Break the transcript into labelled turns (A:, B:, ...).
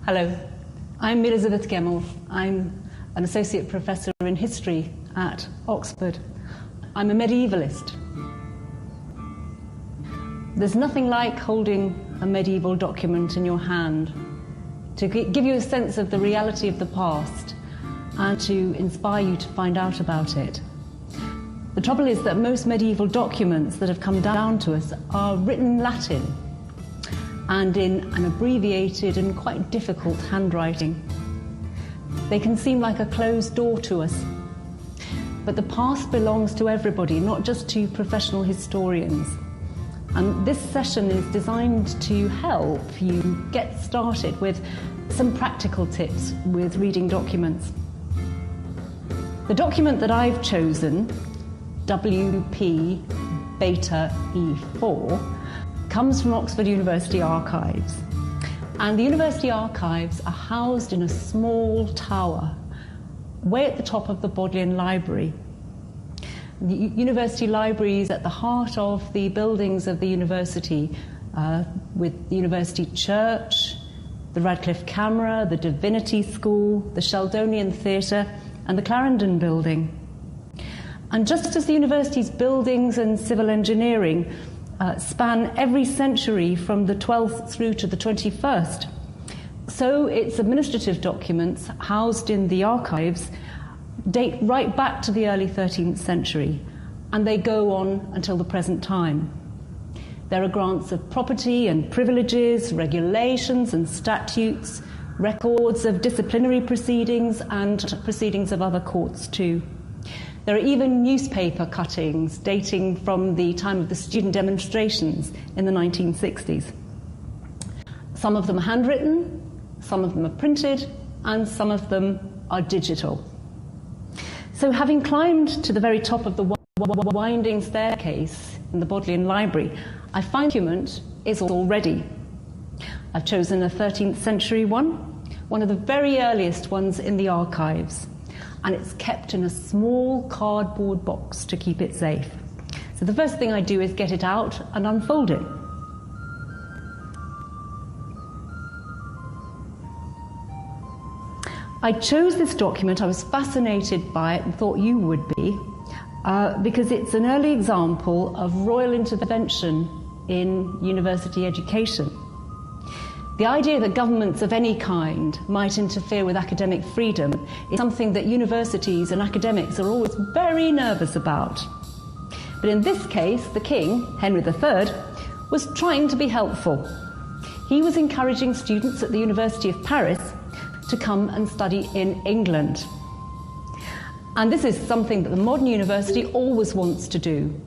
A: Hello, I'm Elizabeth Gemmell. I'm an Associate Professor in History at Oxford. I'm a medievalist. There's nothing like holding a medieval document in your hand to give you a sense of the reality of the past and to inspire you to find out about it. The trouble is that most medieval documents that have come down to us are written in Latin and in an abbreviated and quite difficult handwriting. They can seem like a closed door to us. But the past belongs to everybody, not just to professional historians. And this session is designed to help you get started with some practical tips with reading documents. The document that I've chosen, WP Beta E4, comes from Oxford University Archives. And the University Archives are housed in a small tower, way at the top of the Bodleian Library. The University Library is at the heart of the buildings of the university, with the University Church, the Radcliffe Camera, the Divinity School, the Sheldonian Theatre, and the Clarendon Building. And just as the university's buildings and civil engineering span every century from the 12th through to the 21st, so its administrative documents housed in the archives date right back to the early 13th century, and they go on until the present time. There are grants of property and privileges, regulations and statutes, records of disciplinary proceedings and proceedings of other courts too. There are even newspaper cuttings dating from the time of the student demonstrations in the 1960s. Some of them are handwritten, some of them are printed, and some of them are digital. So having climbed to the very top of the winding staircase in the Bodleian Library, I find the document is all ready. I've chosen a 13th century one of the very earliest ones in the archives, and it's kept in a small cardboard box to keep it safe. So the first thing I do is get it out and unfold it. I chose this document, I was fascinated by it and thought you would be, because it's an early example of royal intervention in university education. The idea that governments of any kind might interfere with academic freedom is something that universities and academics are always very nervous about. But in this case, the King, Henry III, was trying to be helpful. He was encouraging students at the University of Paris to come and study in England. And this is something that the modern university always wants to do.